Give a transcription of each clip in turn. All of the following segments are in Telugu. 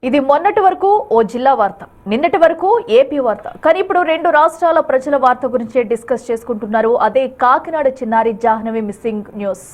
ఇది మొన్నటి వరకు ఓ జిల్లా వార్త, నిన్నటి వరకు ఏపీ వార్త. కానీ ఇప్పుడు రెండు రాష్ట్రాల ప్రజల వార్త గురించి డిస్కస్ చేసుకుంటున్నారు. అదే కాకినాడ చిన్నారి జాహ్నవి మిస్సింగ్ న్యూస్.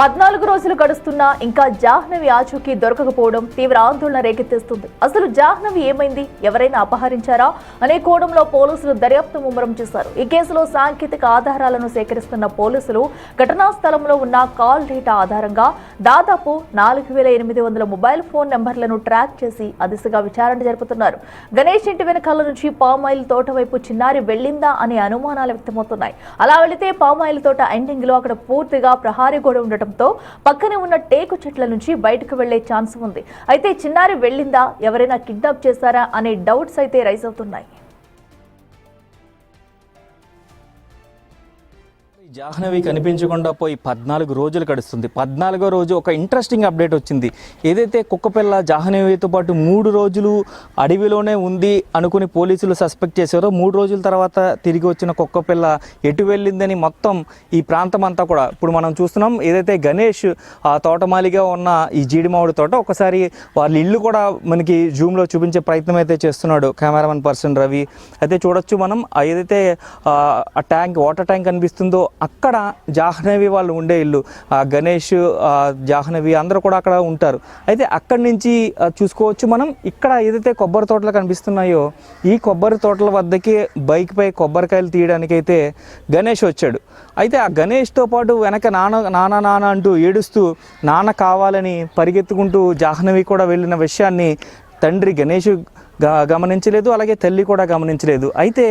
పద్నాలుగు రోజులు గడుస్తున్నా ఇంకా జాహ్నవి ఆచూకీ దొరకకపోవడం తీవ్ర ఆందోళన రేకెత్తిస్తుంది. అసలు జాహ్నవి ఏమైంది, ఎవరైనా అపహరించారా అనే కోణంలో పోలీసులు దర్యాప్తు ముమ్మరం చేశారు. ఈ కేసులో సాంకేతిక ఆధారాలను సేకరిస్తున్న పోలీసులు ఘటనా స్థలంలో ఉన్న కాల్ డేటా ఆధారంగా దాదాపు 4800 మొబైల్ ఫోన్ నెంబర్లను ట్రాక్ చేసి ఆ దిశగా విచారణ జరుపుతున్నారు. గణేష్ ఇంటి వెనకాల నుంచి పామాయిల్ తోట వైపు చిన్నారి వెళ్లిందా అనే అనుమానాలు వ్యక్తమవుతున్నాయి. అలా వెళితే పామాయిల్ తోట ఎండింగ్ లో అక్కడ పూర్తిగా ప్రహారీ గోడ ఉండటం పక్కనే ఉన్న టేకు చెట్ల నుంచి బయటకు వెళ్లే ఛాన్స్ ఉంది. అయితే చిన్నారి వెళ్లిందా, ఎవరైనా కిడ్నాప్ చేశారా అనే డౌట్స్ అయితే రైజ్ అవుతున్నాయి. జాహ్నవి కనిపించకుండా పోయి 14 రోజులు గడుస్తుంది. 14వ రోజు ఒక ఇంట్రెస్టింగ్ అప్డేట్ వచ్చింది. ఏదైతే కుక్కపిల్ల జాహ్నవితో పాటు 3 రోజులు అడవిలోనే ఉంది అనుకుని పోలీసులు సస్పెక్ట్ చేశారో, 3 రోజుల తర్వాత తిరిగి వచ్చిన కుక్కపిల్ల ఎటు వెళ్ళిందని మొత్తం ఈ ప్రాంతం అంతా కూడా ఇప్పుడు మనం చూస్తున్నాం. ఏదైతే గణేష్ ఆ తోటమాలిగా ఉన్న ఈ జీడిమామిడి తోట, ఒకసారి వాళ్ళ ఇల్లు కూడా మనకి జూమ్లో చూపించే ప్రయత్నం అయితే చేస్తున్నాడు కెమెరామెన్ పర్సన్ రవి. అయితే చూడొచ్చు మనం ఏదైతే ఆ ట్యాంక్, వాటర్ ట్యాంక్ కనిపిస్తుందో అక్కడ జాహ్నవి వాళ్ళు ఉండే ఇల్లు. గణేష్, జాహ్నవి అందరూ కూడా అక్కడ ఉంటారు. అయితే అక్కడి నుంచి చూసుకోవచ్చు మనం. ఇక్కడ ఏదైతే కొబ్బరి తోటలు కనిపిస్తున్నాయో ఈ కొబ్బరి తోటల వద్దకి బైక్పై కొబ్బరికాయలు తీయడానికైతే గణేష్ వచ్చాడు. అయితే ఆ గణేష్తో పాటు వెనక నాన్న అంటూ ఏడుస్తూ నాన్న కావాలని పరిగెత్తుకుంటూ జాహ్నవి కూడా వెళ్ళిన విషయాన్ని తండ్రి గణేష్ గమనించలేదు, అలాగే తల్లి కూడా గమనించలేదు. అయితే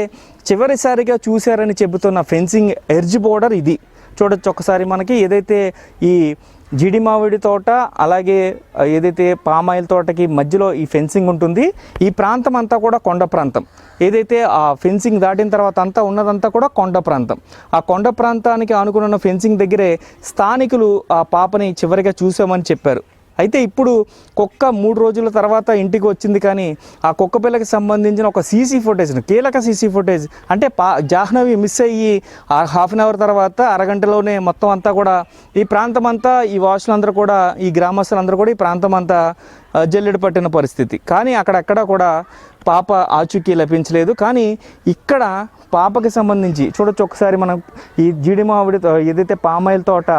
చివరిసారిగా చూశారని చెబుతున్న ఫెన్సింగ్ ఎడ్జ్ బోర్డర్ ఇది చూడొచ్చు ఒకసారి మనకి. ఏదైతే ఈ జీడిమామిడి తోట అలాగే ఏదైతే పామాయిల్ తోటకి మధ్యలో ఈ ఫెన్సింగ్ ఉంటుంది. ఈ ప్రాంతం అంతా కూడా కొండ ప్రాంతం. ఏదైతే ఆ ఫెన్సింగ్ దాటిన తర్వాత అంతా ఉన్నదంతా కూడా కొండ ప్రాంతం. ఆ కొండ ప్రాంతానికి ఆనుకున్న ఫెన్సింగ్ దగ్గరే స్థానికులు ఆ పాపని చివరిగా చూసామని చెప్పారు. అయితే ఇప్పుడు కుక్క 3 రోజుల తర్వాత ఇంటికి వచ్చింది, కానీ ఆ కుక్క పిల్లకి సంబంధించిన ఒక సీసీ ఫుటేజ్, కీలక సీసీ ఫుటేజ్ అంటే జాహ్నవి మిస్ అయ్యి హాఫ్ అన్ అవర్ తర్వాత అరగంటలోనే మొత్తం అంతా కూడా ఈ ప్రాంతం అంతా, ఈ వాసులందరూ కూడా, ఈ గ్రామస్తులందరూ కూడా ఈ ప్రాంతం అంతా జల్లెడ పట్టిన పరిస్థితి. కానీ అక్కడెక్కడ కూడా పాప ఆచూకీ లభించలేదు. కానీ ఇక్కడ పాపకి సంబంధించి చూడొచ్చు ఒకసారి మనం. ఈ జీడిమామిడి ఏదైతే పామాయిల్ తోట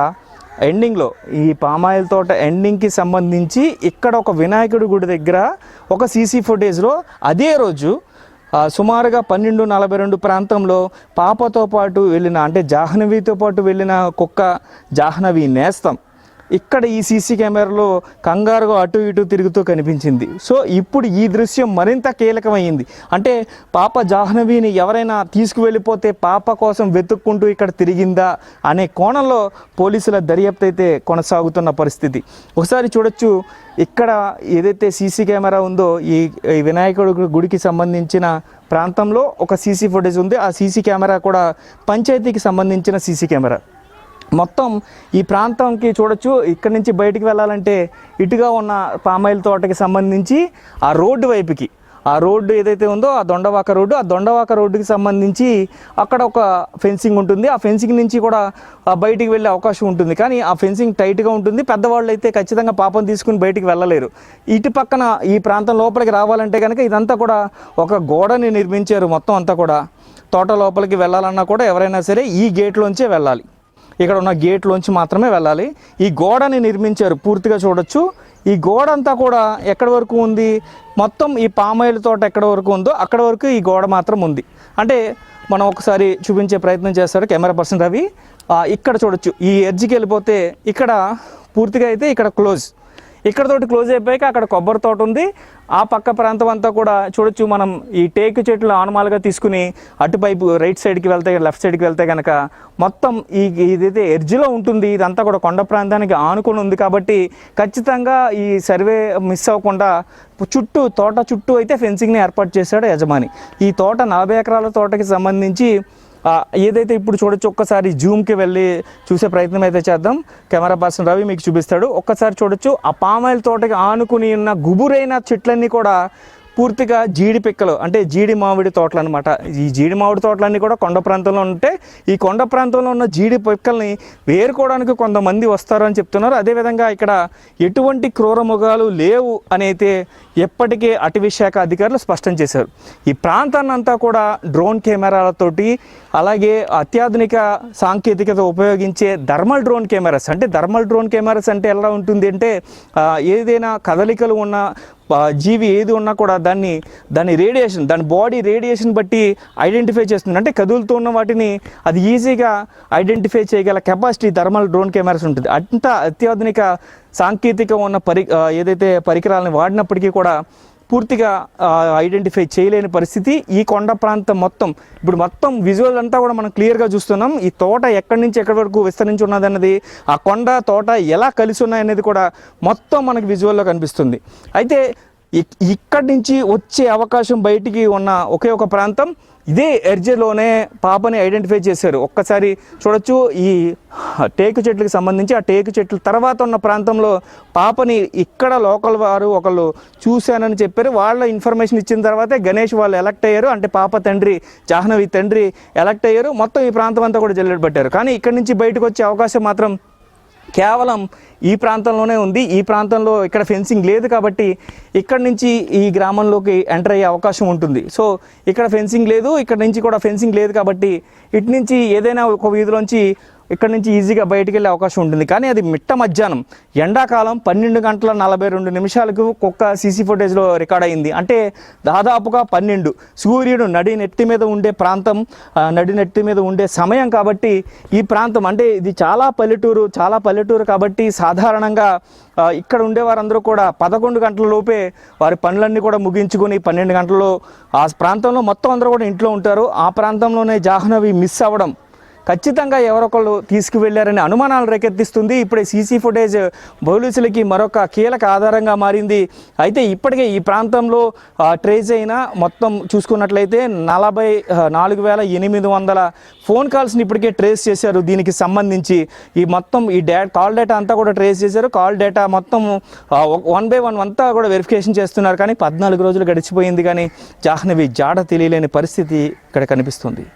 ఎండింగ్లో, ఈ పామాయిల్ తోట ఎండింగ్కి సంబంధించి ఇక్కడ ఒక వినాయకుడి గుడి దగ్గర ఒక సీసీ ఫుటేజ్లో అదే రోజు సుమారుగా 12:42 ప్రాంతంలో పాపతో పాటు వెళ్ళిన, అంటే జాహ్నవితో పాటు వెళ్ళిన కుక్క జాహ్నవి నేస్తం ఇక్కడ ఈ సీసీ కెమెరాలో కంగారుగా అటు ఇటు తిరుగుతూ కనిపించింది. సో ఇప్పుడు ఈ దృశ్యం మరింత కీలకమైంది. అంటే పాప జాహ్నవిని ఎవరైనా తీసుకువెళ్ళిపోతే పాప కోసం వెతుక్కుంటూ ఇక్కడ తిరిగిందా అనే కోణంలో పోలీసుల దర్యాప్తు అయితే కొనసాగుతున్న పరిస్థితి. ఒకసారి చూడొచ్చు ఇక్కడ ఏదైతే సీసీ కెమెరా ఉందో ఈ వినాయకుడి గుడికి సంబంధించిన ప్రాంతంలో ఒక సీసీ ఫుటేజ్ ఉంది. ఆ సీసీ కెమెరా కూడా పంచాయతీకి సంబంధించిన సీసీ కెమెరా. మొత్తం ఈ ప్రాంతంకి చూడొచ్చు. ఇక్కడి నుంచి బయటికి వెళ్ళాలంటే ఇటుగా ఉన్న పామాయిల్ తోటకి సంబంధించి ఆ రోడ్డు వైపుకి, ఆ రోడ్డు ఏదైతే ఉందో ఆ దొండవాక రోడ్డు, ఆ దొండవాక రోడ్డుకి సంబంధించి అక్కడ ఒక ఫెన్సింగ్ ఉంటుంది. ఆ ఫెన్సింగ్ నుంచి కూడా బయటికి వెళ్ళే అవకాశం ఉంటుంది. కానీ ఆ ఫెన్సింగ్ టైట్గా ఉంటుంది. పెద్దవాళ్ళు అయితే ఖచ్చితంగా పాపను తీసుకుని బయటికి వెళ్ళలేరు. ఇటు పక్కన ఈ ప్రాంతం లోపలికి రావాలంటే కనుక ఇదంతా కూడా ఒక గోడని నిర్మించారు. మొత్తం అంతా కూడా తోట లోపలికి వెళ్ళాలన్నా కూడా ఎవరైనా సరే ఈ గేట్లోంచే వెళ్ళాలి. ఇక్కడ ఉన్న గేట్లోంచి మాత్రమే వెళ్ళాలి. ఈ గోడని నిర్మించారు పూర్తిగా చూడొచ్చు. ఈ గోడ అంతా కూడా ఎక్కడి వరకు ఉంది, మొత్తం ఈ పామాయిల్ తోట ఎక్కడ వరకు ఉందో అక్కడ వరకు ఈ గోడ మాత్రం ఉంది. అంటే మనం ఒకసారి చూపించే ప్రయత్నం చేస్తారు కెమెరా పర్సన్ రవి. ఇక్కడ చూడొచ్చు, ఈ ఎడ్జ్కి వెళ్ళిపోతే ఇక్కడ పూర్తిగా అయితే ఇక్కడ క్లోజ్, ఇక్కడతోటి క్లోజ్ అయిపోయాక అక్కడ కొబ్బరి తోట ఉంది. ఆ పక్క ప్రాంతం అంతా కూడా చూడొచ్చు మనం. ఈ టేకు చెట్లు ఆనమాలుగా తీసుకుని అటువైపు రైట్ సైడ్కి వెళ్తే, లెఫ్ట్ సైడ్కి వెళ్తే కనుక మొత్తం ఇదైతే ఎడ్జ్లో ఉంటుంది. ఇదంతా కూడా కొండ ప్రాంతానికి ఆనుకొని ఉంది. కాబట్టి ఖచ్చితంగా ఈ సర్వే మిస్ అవ్వకుండా తోట చుట్టూ అయితే ఫెన్సింగ్ని ఏర్పాటు చేశాడు యజమాని. ఈ తోట 40 ఎకరాల తోటకి సంబంధించి ఏదైతే ఇప్పుడు చూడొచ్చు, ఒక్కసారి జూమ్కి వెళ్ళి చూసే ప్రయత్నం అయితే చేద్దాం. కెమెరా పర్సన్ రవి మీకు చూపిస్తాడు. ఒక్కసారి చూడొచ్చు, ఆ పామాయిల్ తోటకి ఆనుకుని ఉన్న గుబురైన చెట్లన్నీ కూడా పూర్తిగా జీడి పిక్కలు, అంటే జీడి మామిడి తోటలు అనమాట. ఈ జీడి మామిడి తోటలన్నీ కూడా కొండ ప్రాంతంలో ఉంటే ఈ కొండ ప్రాంతంలో ఉన్న జీడి పిక్కల్ని వేరుకోవడానికి కొంతమంది వస్తారు అని చెప్తున్నారు. అదేవిధంగా ఇక్కడ ఎటువంటి క్రూర మృగాలు లేవు అని అయితే ఎప్పటికే అటవీ శాఖ అధికారులు స్పష్టం చేశారు. ఈ ప్రాంతాన్ని అంతా కూడా డ్రోన్ కెమెరాలతోటి, అలాగే అత్యాధునిక సాంకేతికత ఉపయోగించే థర్మల్ డ్రోన్ కెమెరాస్, అంటే థర్మల్ డ్రోన్ కెమెరాస్ అంటే ఎలా ఉంటుంది అంటే ఏదైనా కదలికలు ఉన్న జీవి ఏది ఉన్నా కూడా దాని రేడియేషన్, దాని బాడీ రేడియేషన్ బట్టి ఐడెంటిఫై చేస్తుంది. అంటే కదులుతూ ఉన్న వాటిని అది ఈజీగా ఐడెంటిఫై చేయగల కెపాసిటీ థర్మల్ డ్రోన్ కెమెరాస్ ఉంటుంది. అంత అత్యాధునిక సాంకేతిక ఉన్న ఏదైతే పరికరాలను వాడినప్పటికీ కూడా పూర్తిగా ఐడెంటిఫై చేయలేని పరిస్థితి. ఈ కొండ ప్రాంతం మొత్తం విజువల్ అంతా కూడా మనం క్లియర్గా చూస్తున్నాం. ఈ తోట ఎక్కడి నుంచి ఎక్కడి వరకు విస్తరించి ఉన్నది అన్నది, ఆ కొండ తోట ఎలా కలిసి ఉన్నాయనేది కూడా మొత్తం మనకి విజువల్లో కనిపిస్తుంది. అయితే ఇక్కడి నుంచి వచ్చే అవకాశం బయటికి ఉన్న ఒకే ఒక ప్రాంతం ఇదే ఎర్జలోనే పాపని ఐడెంటిఫై చేశారు. ఒక్కసారి చూడొచ్చు, ఈ టేకు చెట్లకు సంబంధించి ఆ టేకు చెట్ల తర్వాత ఉన్న ప్రాంతంలో పాపని ఇక్కడ లోకల్ వారు ఒకళ్ళు చూశానని చెప్పారు. వాళ్ళ ఇన్ఫర్మేషన్ ఇచ్చిన తర్వాతే గణేష్ వాళ్ళు ఎలక్ట్ అయ్యారు. అంటే పాప తండ్రి, జాహ్నవి తండ్రి ఎలక్ట్ అయ్యారు. మొత్తం ఈ ప్రాంతం అంతా కూడా జల్లెడ పట్టారు. కానీ ఇక్కడి నుంచి బయటకు వచ్చే అవకాశం మాత్రం కేవలం ఈ ప్రాంతంలోనే ఉంది. ఈ ప్రాంతంలో ఇక్కడ ఫెన్సింగ్ లేదు కాబట్టి ఇక్కడ నుంచి ఈ గ్రామంలోకి ఎంటర్ అయ్యే అవకాశం ఉంటుంది. సో ఇక్కడ ఫెన్సింగ్ లేదు, ఇక్కడ నుంచి కూడా ఫెన్సింగ్ లేదు కాబట్టి ఇటు నుంచి ఏదైనా ఒక వీధిలోంచి ఇక్కడ నుంచి ఈజీగా బయటికి వెళ్ళే అవకాశం ఉంటుంది. కానీ అది మిట్ట మధ్యాహ్నం ఎండాకాలం 12:42 కుక్క సీసీ ఫుటేజ్లో రికార్డ్ అయింది. అంటే దాదాపుగా 12 సూర్యుడు నడినెత్తి మీద ఉండే ప్రాంతం, నడినెత్తి మీద ఉండే సమయం కాబట్టి ఈ ప్రాంతం, అంటే ఇది చాలా పల్లెటూరు కాబట్టి సాధారణంగా ఇక్కడ ఉండేవారందరూ కూడా 11 గంటల లోపే వారి పనులన్నీ కూడా ముగించుకొని 12 గంటల్లో ఆ ప్రాంతంలో మొత్తం అందరూ కూడా ఇంట్లో ఉంటారు. ఆ ప్రాంతంలోనే జాహ్నవి మిస్ అవ్వడం ఖచ్చితంగా ఎవరొకళ్ళు తీసుకువెళ్ళారనే అనుమానాలు రేకెత్తిస్తుంది. ఇప్పుడే సీసీ ఫుటేజ్ పోలీసులకి మరొక కీలక ఆధారంగా మారింది. అయితే ఇప్పటికే ఈ ప్రాంతంలో ట్రేస్ అయిన మొత్తం చూసుకున్నట్లయితే 44,800 ఫోన్ కాల్స్ని ఇప్పటికే ట్రేస్ చేశారు. దీనికి సంబంధించి ఈ మొత్తం ఈ కాల్ డేటా అంతా కూడా ట్రేస్ చేశారు. కాల్ డేటా మొత్తం 1 by 1 అంతా కూడా వెరిఫికేషన్ చేస్తున్నారు. కానీ 14 రోజులు గడిచిపోయింది కానీ జాహ్నవి జాడ తెలియలేని పరిస్థితి ఇక్కడ కనిపిస్తుంది.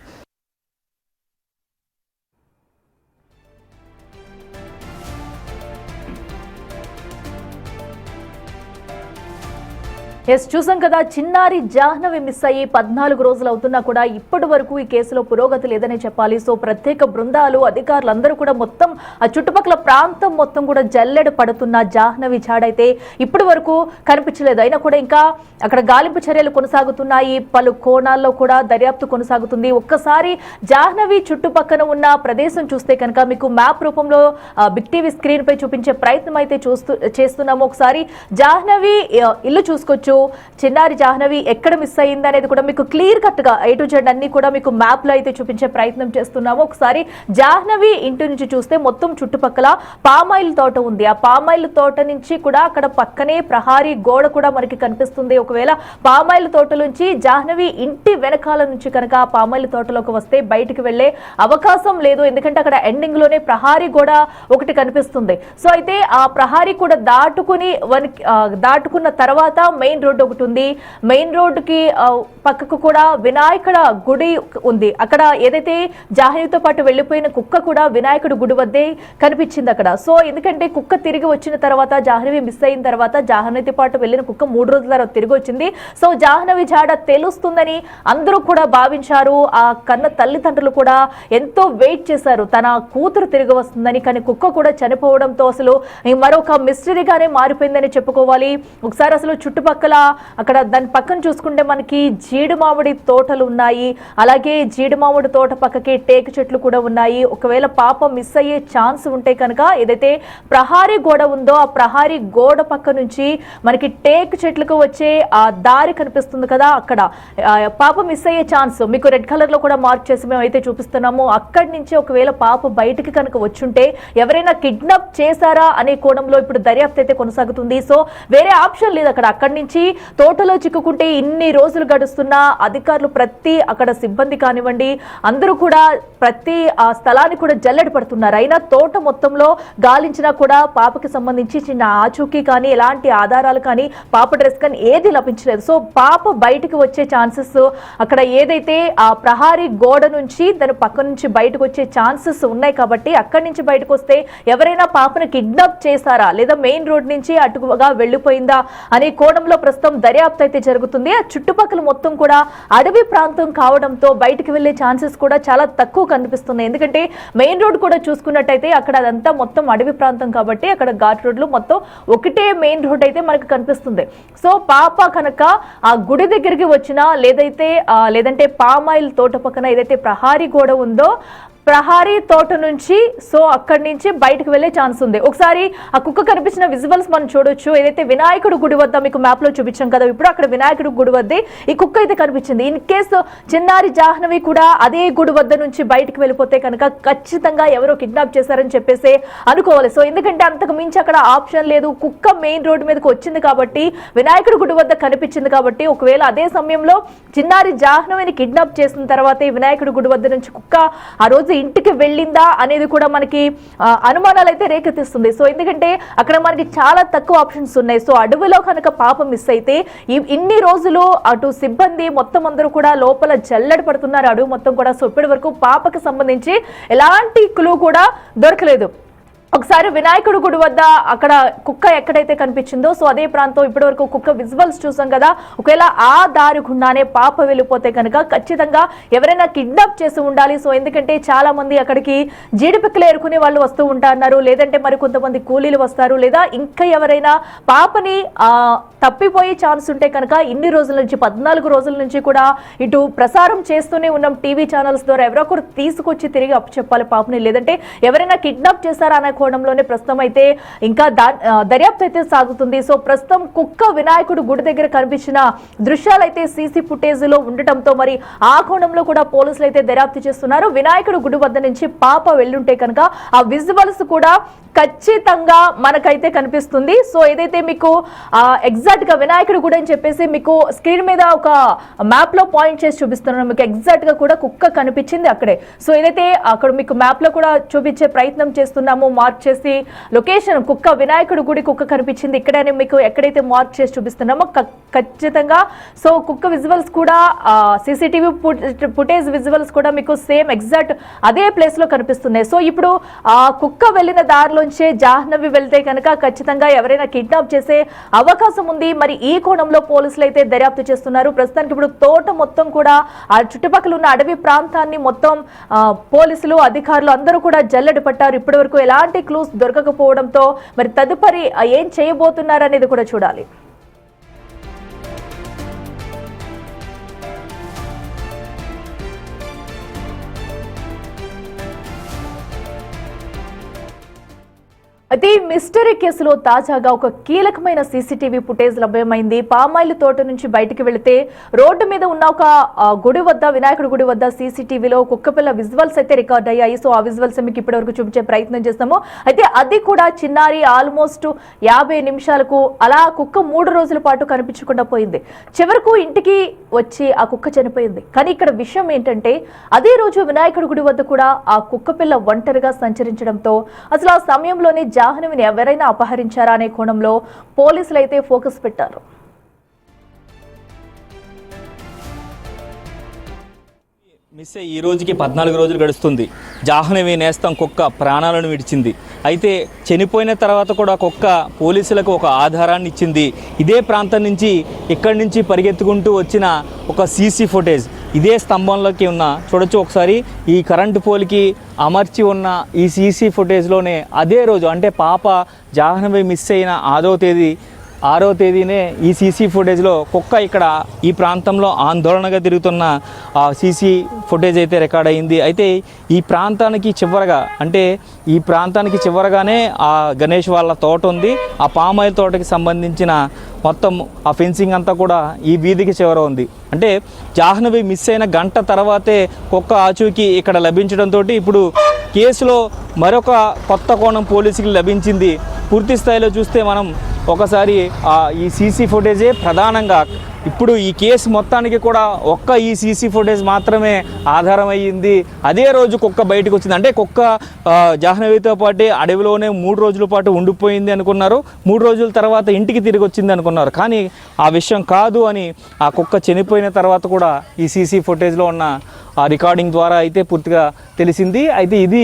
చూసాం కదా, చిన్నారి జాహ్నవి మిస్ అయ్యి 14 రోజులు అవుతున్నా కూడా ఇప్పటి వరకు ఈ కేసులో పురోగతి లేదని చెప్పాలి. సో ప్రత్యేక బృందాలు, అధికారులు అందరూ కూడా మొత్తం ఆ చుట్టుపక్కల ప్రాంతం మొత్తం కూడా జల్లెడ పడుతున్న జాహ్నవి జాడైతే ఇప్పటి వరకు కనిపించలేదు. అయినా కూడా ఇంకా అక్కడ గాలింపు చర్యలు కొనసాగుతున్నాయి. పలు కోణాల్లో కూడా దర్యాప్తు కొనసాగుతుంది. ఒక్కసారి జాహ్నవి చుట్టుపక్కల ఉన్న ప్రదేశం చూస్తే కనుక మీకు మ్యాప్ రూపంలో బిగ్ టీవీ స్క్రీన్ పై చూపించే ప్రయత్నం అయితే చేస్తున్నాము. ఒకసారి జాహ్నవి ఇల్లు చూసుకోవచ్చు. చిన్నారి జాహ్నవి ఎక్కడ మిస్ అయ్యింది అనేది కూడా మీకు క్లియర్ కట్ గా A to Z అన్ని కూడా మీకు మ్యాప్ లో అయితే చూపించే ప్రయత్నం చేస్తున్నాము. ఒకసారి జాహ్నవి ఇంటి నుంచి చూస్తే మొత్తం చుట్టుపక్కల పామాయిల్ తోట ఉంది. ఆ పామాయిల్ తోట నుంచి కూడా అక్కడ పక్కనే ప్రహారీ గోడ కూడా మనకి కనిపిస్తుంది. ఒకవేళ పామాయిల్ తోట నుంచి జాహ్నవి ఇంటి వెనకాల నుంచి కనుక ఆ పామాయిల్ తోటలోకి వస్తే బయటికి వెళ్లే అవకాశం లేదు. ఎందుకంటే అక్కడ ఎండింగ్ లోనే ప్రహారీ గోడ ఒకటి కనిపిస్తుంది. సో అయితే ఆ ప్రహారీ కూడా దాటుకున్న తర్వాత మెయిన్ రోడ్డు ఒకటి ఉంది. మెయిన్ రోడ్డుకి పక్కకు కూడా వినాయకుడు గుడి ఉంది. అక్కడ ఏదైతే జాహ్నవితో పాటు వెళ్లిపోయిన కుక్క కూడా వినాయకుడు గుడి వద్దే కనిపించింది అక్కడ. సో ఎందుకంటే కుక్క తిరిగి వచ్చిన తర్వాత, జాహ్నవి మిస్ అయిన తర్వాత జాహ్నవితో పాటు వెళ్లిన కుక్క 3 రోజుల తర్వాత తిరిగి వచ్చింది. సో జాహ్నవి జాడ తెలుస్తుందని అందరూ కూడా భావించారు. ఆ కన్న తల్లిదండ్రులు కూడా ఎంతో వెయిట్ చేశారు తన కూతురు తిరిగి వస్తుందని. కానీ కుక్క కూడా చనిపోవడంతో అసలు మరొక మిస్టరీగానే మారిపోయిందని చెప్పుకోవాలి. ఒకసారి అసలు చుట్టుపక్కల అక్కడ దాని పక్కన చూసుకుంటే మనకి జీడి మామిడి తోటలు ఉన్నాయి. అలాగే జీడి మామిడి తోట పక్కకి టేకు చెట్లు కూడా ఉన్నాయి. ఒకవేళ పాప మిస్ అయ్యే ఛాన్స్ ఉంటే కనుక ఏదైతే ప్రహారీ గోడ ఉందో ఆ ప్రహారీ గోడ పక్క నుంచి మనకి టేకు చెట్లకు వచ్చే ఆ దారి కనిపిస్తుంది కదా, అక్కడ పాప మిస్ అయ్యే ఛాన్స్ మీకు రెడ్ కలర్ లో కూడా మార్క్ చేసి మేము అయితే చూపిస్తున్నాము. అక్కడి నుంచి ఒకవేళ పాప బయటికి కనుక వచ్చుంటే ఎవరైనా కిడ్నాప్ చేశారా అనే కోణంలో ఇప్పుడు దర్యాప్తు అయితే కొనసాగుతుంది. సో వేరే ఆప్షన్ లేదు. అక్కడి నుంచి నుంచి తోటలో చిక్కుకుంటే ఇన్ని రోజులు గడుస్తున్నా అధికారులు ప్రతి అక్కడ సిబ్బంది కానివ్వండి అందరూ కూడా ప్రతి ఆ స్థలాన్ని కూడా జల్లెడ పడుతున్నారు. అయినా తోట మొత్తంలో గాలించినా కూడా పాపకి సంబంధించి చిన్న ఆచూకీ కానీ ఎలాంటి ఆధారాలు కానీ పాప డ్రెస్ కానీ ఏది లభించలేదు. సో పాప బయటికి వచ్చే ఛాన్సెస్ అక్కడ ఏదైతే ఆ ప్రహారీ గోడ నుంచి దాని పక్క నుంచి బయటకు వచ్చే ఛాన్సెస్ ఉన్నాయి కాబట్టి అక్కడి నుంచి బయటకు వస్తే ఎవరైనా పాపను కిడ్నాప్ చేశారా లేదా మెయిన్ రోడ్ నుంచి అటుగా వెళ్లిపోయిందా అనే కోణంలో ప్రస్తుతం దర్యాప్తు అయితే జరుగుతుంది. ఆ చుట్టుపక్కల మొత్తం కూడా అడవి ప్రాంతం కావడంతో బయటికి వెళ్లే ఛాన్సెస్ కూడా చాలా తక్కువ కనిపిస్తున్నాయి. ఎందుకంటే మెయిన్ రోడ్ కూడా చూసుకున్నట్టయితే అక్కడ అదంతా మొత్తం అడవి ప్రాంతం కాబట్టి అక్కడ ఘాట్ రోడ్లు మొత్తం ఒకటే మెయిన్ రోడ్ అయితే మనకు కనిపిస్తుంది. సో పాప కనుక ఆ గుడి దగ్గరికి వచ్చినా లేదంటే పామాయిల్ తోట పక్కన ఏదైతే ప్రహారీ గోడ ఉందో ప్రహారీ తోట నుంచి సో అక్కడి నుంచి బయటకు వెళ్లే ఛాన్స్ ఉంది. ఒకసారి ఆ కుక్క కనిపించిన విజువల్స్ మనం చూడొచ్చు. ఏదైతే వినాయకుడు గుడి వద్ద మీకు మ్యాప్ లో చూపించాం కదా, ఇప్పుడు అక్కడ వినాయకుడు గుడి వద్ద ఈ కుక్క అయితే కనిపించింది. ఇన్ కేసు చిన్నారి జాహ్నవి కూడా అదే గుడి వద్ద నుంచి బయటకు వెళ్ళిపోతే కనుక ఖచ్చితంగా ఎవరో కిడ్నాప్ చేశారని చెప్పేసి అనుకోవాలి. సో ఎందుకంటే అంతకు మించి అక్కడ ఆప్షన్ లేదు. కుక్క మెయిన్ రోడ్డు మీదకి వచ్చింది కాబట్టి వినాయకుడు గుడి వద్ద కనిపించింది కాబట్టి ఒకవేళ అదే సమయంలో చిన్నారి జాహ్నవిని కిడ్నాప్ చేసిన తర్వాత వినాయకుడు గుడి వద్ద నుంచి కుక్క ఆ రోజు ఇంటికి వెళ్ళిందా అనేది కూడా మనకి అనుమానాలు అయితే రేకెత్తిస్తుంది. సో ఎందుకంటే అక్కడ మనకి చాలా తక్కువ ఆప్షన్స్ ఉన్నాయి. సో అడవిలో కనుక పాప మిస్ అయితే ఇన్ని రోజులు అటు సిబ్బంది మొత్తం అందరూ కూడా లోపల జల్లెడ పడుతున్నారు అడవి మొత్తం కూడా. సో ఇప్పటి వరకు పాపకు సంబంధించి ఎలాంటి క్లూ కూడా దొరకలేదు. ఒకసారి వినాయకుడు గుడి వద్ద అక్కడ కుక్క ఎక్కడైతే కనిపించిందో సో అదే ప్రాంతం ఇప్పటి వరకు కుక్క విజువల్స్ చూసాం కదా. ఒకవేళ ఆ దారి గుండానే పాప వెళ్ళిపోతే కనుక ఖచ్చితంగా ఎవరైనా కిడ్నాప్ చేసి ఉండాలి. సో ఎందుకంటే చాలా మంది అక్కడికి జీడిపిక్కలు ఏరుకునే వాళ్ళు వస్తూ ఉంటారు, లేదంటే మరి కొంతమంది కూలీలు వస్తారు, లేదా ఇంకా ఎవరైనా పాపని తప్పిపోయే ఛాన్స్ ఉంటే కనుక ఇన్ని రోజుల నుంచి 14 రోజుల నుంచి కూడా ఇటు ప్రసారం చేస్తూనే ఉన్నాం టీవీ ఛానల్స్ ద్వారా. ఎవరో ఒకరు తీసుకొచ్చి తిరిగి అప్పచెప్పాలి పాపని, లేదంటే ఎవరైనా కిడ్నాప్ చేశారా అనే కోణంలోనే ప్రస్తుతం అయితే ఇంకా దర్యాప్తు అయితే సాగుతుంది. సో ప్రస్తుతం కుక్క వినాయకుడు గుడి దగ్గర కనిపించిన దృశ్యాలు అయితే సీసీ ఫుటేజ్ లో ఉండటంతో మరి ఆ కోణంలో కూడా పోలీసులు అయితే దర్యాప్తు చేస్తున్నారు. వినాయకుడు గుడి వద్ద నుంచి పాప వెళ్ళుంటే కనుక ఆ విజువల్స్ కూడా ఖచ్చితంగా మనకైతే కనిపిస్తుంది. సో ఏదైతే మీకు ఎగ్జాక్ట్ గా వినాయకుడు గుడి అని చెప్పేసి మీకు స్క్రీన్ మీద ఒక మ్యాప్ లో పాయింట్ చేసి చూపిస్తున్నాను, మీకు ఎగ్జాక్ట్ గా కూడా కుక్క కనిపించింది అక్కడే. సో ఏదైతే అక్కడ మీకు మ్యాప్ లో కూడా చూపించే ప్రయత్నం చేస్తున్నాము, మార్క్ చేసి లొకేషన్ కుక్క వినాయకుడు గుడి కుక్క కనిపించింది ఇక్కడే మీకు ఎక్కడైతే మార్క్ చేసి చూపిస్తున్నామో ఖచ్చితంగా. సో కుక్క విజువల్స్ కూడా సీసీటీవీ ఫుటేజ్ విజువల్స్ కూడా మీకు సేమ్ ఎగ్జాక్ట్ అదే ప్లేస్ లో కనిపిస్తున్నాయి. సో ఇప్పుడు ఆ కుక్క వెళ్ళిన దారిలోంచే జాహ్నవి వెళ్తే కనుక ఖచ్చితంగా ఎవరైనా కిడ్నాప్ చేసే అవకాశం ఉంది. మరి ఈ కోణంలో పోలీసులు అయితే దర్యాప్తు చేస్తున్నారు. ప్రస్తుతానికి ఇప్పుడు తోట మొత్తం కూడా ఆ చుట్టుపక్కల ఉన్న అడవి ప్రాంతాన్ని మొత్తం పోలీసులు అధికారులు అందరూ కూడా జల్లెడ పట్టారు. ఇప్పటి వరకు ఎలాంటి క్లూస్ దొరకకపోవడంతో మరి తదుపరి ఏం చేయబోతున్నారు అనేది కూడా చూడాలి. అయితే ఈ మిస్టరీ కేసులో తాజాగా ఒక కీలకమైన సీసీటీవీ ఫుటేజ్ లభ్యమైంది. పామాయిల్ తోట నుంచి బయటికి వెళితే రోడ్డు మీద ఉన్న ఒక గుడి వద్ద వినాయకుడి గుడి వద్ద సీసీటీవీలో కుక్కపిల్ల విజువల్స్ అయితే రికార్డ్ అయ్యాయి. సో ఆ విజువల్స్ మీకు ఇప్పటి వరకు చూపించే ప్రయత్నం చేస్తాము. అయితే అది కూడా చిన్నారి ఆల్మోస్ట్ 50 నిమిషాలకు అలా కుక్క 3 రోజుల పాటు కనిపించకుండా పోయింది. చివరకు ఇంటికి వచ్చి ఆ కుక్క చనిపోయింది. కానీ ఇక్కడ విషయం ఏంటంటే అదే రోజు వినాయకుడి గుడి వద్ద కూడా ఆ కుక్కపిల్ల ఒంటరిగా సంచరించడంతో అసలు ఆ సమయంలోనే జాహ్నవిని ఎవరైనా అపహరించారా అనే కోణంలో పోలీసులు అయితే ఫోకస్ పెట్టారు. మిస్ అయ్యి ఈ రోజుకి 14 రోజులు గడుస్తుంది. జాహ్నవి నేస్తం కుక్క ప్రాణాలను విడిచింది. అయితే చనిపోయిన తర్వాత కూడా కుక్క పోలీసులకు ఒక ఆధారాన్ని ఇచ్చింది. ఇదే ప్రాంతం నుంచి ఇక్కడి నుంచి పరిగెత్తుకుంటూ వచ్చిన ఒక సీసీ ఫుటేజ్ ఇదే స్తంభంలోకి ఉన్న చూడొచ్చు. ఒకసారి ఈ కరెంటు పోల్కి అమర్చి ఉన్న ఈ సీసీ ఫుటేజ్లోనే అదే రోజు అంటే పాప జాహ్నవి మిస్ అయిన 6వ తేదీనే ఈ సీసీ ఫుటేజ్లో కుక్క ఇక్కడ ఈ ప్రాంతంలో ఆందోళనగా తిరుగుతున్న సీసీ ఫుటేజ్ అయితే రికార్డ్ అయింది. అయితే ఈ ప్రాంతానికి చివరగానే ఆ గణేష్ వాళ్ళ తోట ఉంది. ఆ పామాయిల్ తోటకి సంబంధించిన మొత్తం ఆ ఫెన్సింగ్ అంతా కూడా ఈ వీధికి చివర ఉంది. అంటే జాహ్నవి మిస్ అయిన గంట తర్వాతే కుక్క ఆచూకీ ఇక్కడ లభించడంతో ఇప్పుడు కేసులో మరొక కొత్త కోణం పోలీసుకి లభించింది. పూర్తి స్థాయిలో చూస్తే మనం ఒకసారి ఈ సీసీ ఫుటేజే ప్రధానంగా ఇప్పుడు ఈ కేసు మొత్తానికి కూడా ఒక్క ఈ సీసీ ఫుటేజ్ మాత్రమే ఆధారం అయ్యింది. అదే రోజు కుక్క బయటకు వచ్చింది. అంటే కుక్క జాహ్నవితో పాటు అడవిలోనే 3 రోజుల పాటు ఉండిపోయింది అనుకున్నారు. 3 రోజుల తర్వాత ఇంటికి తిరిగి వచ్చింది అనుకున్నారు. కానీ ఆ విషయం కాదు అని ఆ కుక్క చనిపోయిన తర్వాత కూడా ఈ సీసీ ఫుటేజ్లో ఉన్న ఆ రికార్డింగ్ ద్వారా అయితే పూర్తిగా తెలిసింది. అయితే ఇది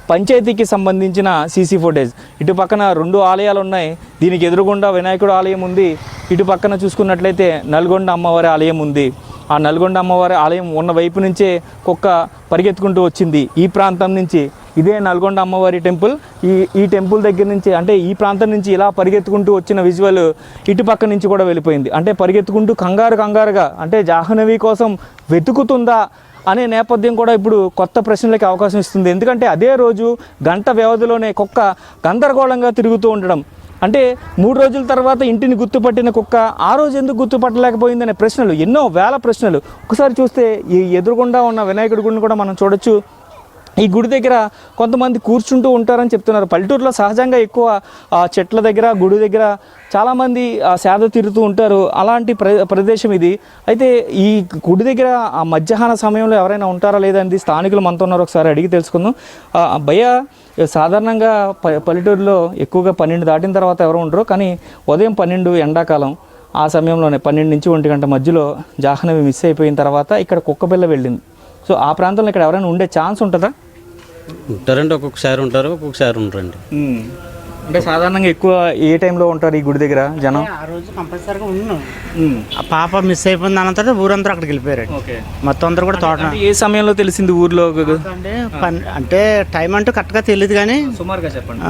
పంచాయతీకి సంబంధించిన సీసీ ఫుటేజ్. ఇటు పక్కన 2 ఆలయాలు ఉన్నాయి. దీనికి ఎదురుగుండా వినాయకుడు ఆలయం ఉంది. ఇటు పక్కన చూసుకున్నట్లయితే నల్గొండ అమ్మవారి ఆలయం ఉంది. ఆ నల్గొండ అమ్మవారి ఆలయం ఉన్న వైపు నుంచే కుక్క పరిగెత్తుకుంటూ వచ్చింది ఈ ప్రాంతం నుంచి. ఇదే నల్గొండ అమ్మవారి టెంపుల్. ఈ టెంపుల్ దగ్గర నుంచి అంటే ఈ ప్రాంతం నుంచి ఇలా పరిగెత్తుకుంటూ వచ్చిన విజువల్ ఇటు పక్క నుంచి కూడా వెళ్ళిపోయింది. అంటే పరిగెత్తుకుంటూ కంగారుగా అంటే జాహ్నవి కోసం వెతుకుతుందా అనే నేపథ్యం కూడా ఇప్పుడు కొత్త ప్రశ్నలకి అవకాశం ఇస్తుంది. ఎందుకంటే అదే రోజు గంట వ్యవధిలోనే కుక్క గందరగోళంగా తిరుగుతూ ఉండడం, అంటే 3 రోజుల తర్వాత ఇంటిని గుర్తుపట్టిన కుక్క ఆ రోజు ఎందుకు గుర్తుపట్టలేకపోయిందనే ప్రశ్నలు, ఎన్నో వేల ప్రశ్నలు. ఒకసారి చూస్తే ఈ ఎదురుగుండా ఉన్న వినాయకుడి గుడిని కూడా మనం చూడొచ్చు. ఈ గుడి దగ్గర కొంతమంది కూర్చుంటూ ఉంటారని చెప్తున్నారు. పల్లెటూరులో సహజంగా ఎక్కువ చెట్ల దగ్గర గుడి దగ్గర చాలామంది సేద తీరుతూ ఉంటారు. అలాంటి ప్రదేశం ఇది. అయితే ఈ గుడి దగ్గర ఆ మధ్యాహ్న సమయంలో ఎవరైనా ఉంటారా లేదా అనేది స్థానికులు మనతో ఉన్నారు. ఒకసారి అడిగి తెలుసుకుందాం. భయ్య, సాధారణంగా పల్లెటూరులో ఎక్కువగా 12 దాటిన తర్వాత ఎవరు ఉండరు. కానీ ఉదయం 12 ఎండాకాలం ఆ సమయంలోనే 12 నుంచి 1 గంట మధ్యలో జాహ్నవి మిస్ అయిపోయిన తర్వాత ఇక్కడ కుక్కపిల్ల వెళ్ళింది. సో ఆ ప్రాంతంలో ఇక్కడ ఎవరైనా ఉండే ఛాన్స్ ఉంటుందా? ఉంటారండి, ఒక్కొక్కసారి ఉంటారు, ఒక్కొక్కసారి ఉంటారండి. అంటే సాధారణంగా ఎక్కువ ఏ టైంలో ఉంటారు ఈ గుడి దగ్గర జనం? ఆ రోజు కంపల్సరీగా ఉన్నాం. ఆ పాప మిస్ అయిపోయింది అనంతరం ఊరందరూ అక్కడికి వెళ్ళిపోయారు. మొత్తం అందరూ కూడా తోట. ఏ సమయంలో తెలిసింది ఊర్లో? అంటే టైం అంటూ కరెక్ట్గా తెలియదు కానీ సుమారుగా చెప్పండి.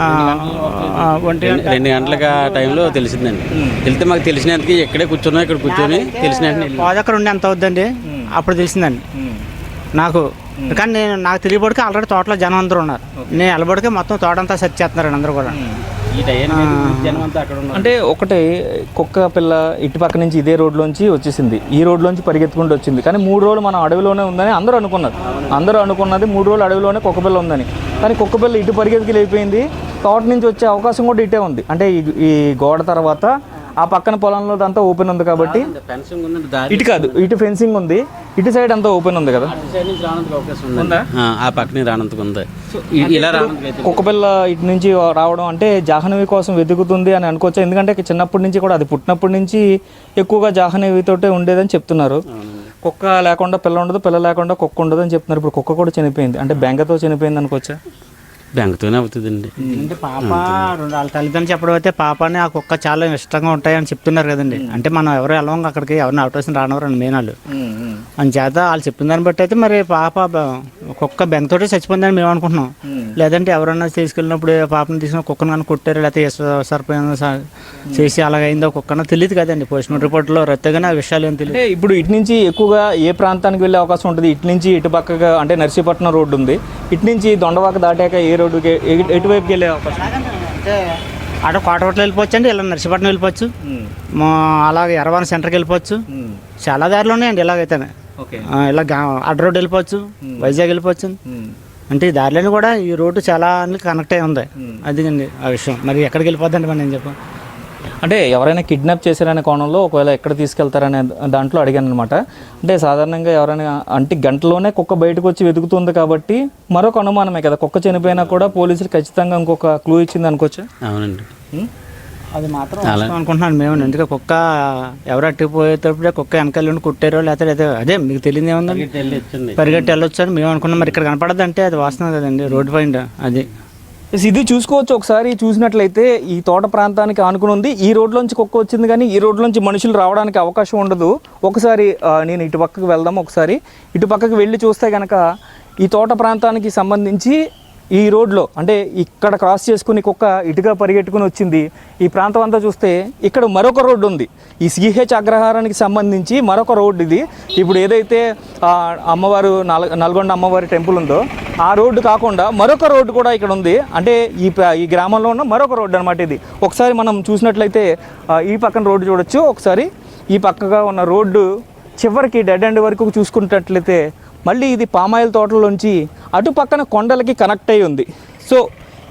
2 గంటలకు ఆ టైంలో తెలిసిందండి. తెలిస్తే మాకు తెలిసినందుకు ఇక్కడే కూర్చున్నాం. ఇక్కడ కూర్చొని తెలిసినట్టు పోదక్కడ ఉండి ఎంత అవుద్దండి అప్పుడు తెలిసిందండి నాకు. కానీ నాకు తెలియబడికి ఆల్రెడీ తోటలో జనం అందరూ ఉన్నారు. నేను వెళ్ళబడికే మొత్తం తోట అంతా సెర్చ్ చేస్తున్నారండి అందరూ కూడా. ఈ టైం జనం అంతా అక్కడ ఉన్నారు. అంటే ఒకటే కుక్క పిల్ల ఇటు పక్క నుంచి ఇదే రోడ్లోంచి వచ్చేసింది. ఈ రోడ్లోంచి పరిగెత్తుకుంటూ వచ్చింది. కానీ 3 రోజులు మనం అడవిలోనే ఉందని అందరూ అనుకున్నారు. అందరూ అనుకున్నది 3 రోజులు అడవిలోనే కుక్క పిల్ల ఉందని. కానీ కుక్క పిల్ల ఇటు పరిగెత్తుకు వెళ్ళిపోయింది. తోట నుంచి వచ్చే అవకాశం కూడా ఇటే ఉంది. అంటే ఈ గోడ తర్వాత ఆ పక్కన పొలంలో అంతా ఓపెన్ ఉంది కాబట్టి ఇటు కాదు, ఇటు ఫెన్సింగ్ ఉంది, ఇటు సైడ్ అంతా ఓపెన్ ఉంది కదా. ఆ పక్కనే రానంతకు ఉంది. ఇలా కుక్కపిల్ల ఇటు నుంచి రావడం అంటే జాహ్నవి కోసం వెతుకుతుంది అని అనుకోవచ్చు. ఎందుకంటే చిన్నప్పటి నుంచి కూడా అది పుట్టినప్పటి నుంచి ఎక్కువగా జాహ్నవితోటే ఉండేదని చెప్తున్నారు. కుక్క లేకుండా పిల్ల ఉండదు, పిల్ల లేకుండా కుక్క ఉండదు అని చెప్తున్నారు. ఇప్పుడు కుక్క కూడా చనిపోయింది. అంటే బెంగతో చనిపోయింది అనుకోవచ్చా? బెంగతోనే అవుతుందండి. అంటే పాప వాళ్ళ తల్లిదండ్రులు చెప్పడం అయితే పాపని ఆ కుక్క చాలా ఇష్టంగా ఉంటాయని చెప్తున్నారు కదండి. అంటే మనం ఎవరు వెళ్ళం అక్కడికి, ఎవరిని అవటేసిన రానవరండి మెయిన్ వాళ్ళు. అని చేత వాళ్ళు చెప్పిన దాన్ని బట్టి అయితే మరి పాప కుక్క బెంగతోటి చచ్చిపోయిందని మేము అనుకుంటున్నాం. లేదంటే ఎవరన్నా తీసుకెళ్ళినప్పుడు పాపను తీసుకున్న కుక్కను కానీ కొట్టారు, లేకపోతే సరిపోయిన చేసి అలాగైందో కుక్కనో తెలియదు కదండి. పోస్ట్మార్టం రిపోర్ట్లో రద్దగానే ఆ విషయాలు ఏం తెలియదు. ఇప్పుడు ఇటు నుంచి ఎక్కువగా ఏ ప్రాంతానికి వెళ్ళే అవకాశం ఉంటుంది? ఇటు నుంచి ఇటు పక్కగా అంటే నర్సీపట్నం రోడ్డు ఉంది. ఇటు నుంచి దొండవాక దాటాక ఏ రోడ్డుకి ఎటువైపుకి వెళ్ళే అవకాశం? అంటే అటు కోటవట్లు వెళ్ళిపోవచ్చు అండి, ఇలా నర్సీపట్నం వెళ్ళిపోవచ్చు, అలాగే ఎర్రవాన సెంటర్కి వెళ్ళిపోవచ్చు. చాలా దారిలో ఉన్నాయండి ఇలాగైతేనే. ఇలా అడ్డ రోడ్డు వెళ్ళిపోవచ్చు, వైజాగ్ వెళ్ళిపోవచ్చు. అంటే ఈ దారిలోని కూడా ఈ రోడ్డు చాలా కనెక్ట్ అయి ఉంది. అది అండి ఆ విషయం. మరి ఎక్కడికి వెళ్ళిపోద్దండి మరి నేను చెప్పాను. అంటే ఎవరైనా కిడ్నాప్ చేశారనే కోణంలో ఒకవేళ ఎక్కడ తీసుకెళ్తారనే దాంట్లో అడిగాను అనమాట. అంటే సాధారణంగా ఎవరైనా అంటే గంటలోనే కుక్క బయటకు వచ్చి వెతుకుతుంది కాబట్టి మరొక అనుమానమే కదా. కుక్క చనిపోయినా కూడా పోలీసులు ఖచ్చితంగా ఇంకొక క్లూ ఇచ్చింది అనుకోవచ్చు. అవునండి, అది మాత్రం అనుకుంటున్నాను మేము. ఎందుకంటే కుక్క ఎవరు అట్టిపోయేటప్పుడే కుక్క వెనకాల కుట్టారో లేకపోతే అదే మీకు తెలియదు ఏముందండి, పరిగెట్టి వెళ్ళొచ్చు అని మేము అనుకున్నాం. మరి ఇక్కడ కనపడదు అంటే అది వాసన కదండి రోడ్డు పైన. అది ఇది చూసుకోవచ్చు. ఒకసారి చూసినట్లయితే ఈ తోట ప్రాంతానికి ఆనుకుని ఉంది. ఈ రోడ్లోంచి కుక్క వచ్చింది కానీ ఈ రోడ్లోంచి మనుషులు రావడానికి అవకాశం ఉండదు. ఒకసారి నేను ఇటు పక్కకు వెళ్దాం. ఒకసారి ఇటు పక్కకు వెళ్ళి చూస్తే కనుక ఈ తోట ప్రాంతానికి సంబంధించి ఈ రోడ్లో అంటే ఇక్కడ క్రాస్ చేసుకుని కుక్క ఇటుగా పరిగెట్టుకుని వచ్చింది. ఈ ప్రాంతం అంతా చూస్తే ఇక్కడ మరొక రోడ్డు ఉంది. ఈ సిహెచ్ అగ్రహారానికి సంబంధించి మరొక రోడ్డు ఇది. ఇప్పుడు ఏదైతే అమ్మవారు నల్గొండ అమ్మవారి టెంపుల్ ఉందో ఆ రోడ్డు కాకుండా మరొక రోడ్డు కూడా ఇక్కడ ఉంది. అంటే ఈ గ్రామంలో ఉన్న మరొక రోడ్డు అనమాట ఇది. ఒకసారి మనం చూసినట్లయితే ఈ పక్కన రోడ్డు చూడొచ్చు. ఒకసారి ఈ పక్కగా ఉన్న రోడ్డు చివరికి డెడ్ ఎండ్ వరకు చూసుకున్నట్లయితే మళ్ళీ ఇది పామాయిల్ తోటలోంచి అటు పక్కన కొండలకి కనెక్ట్ అయి ఉంది. సో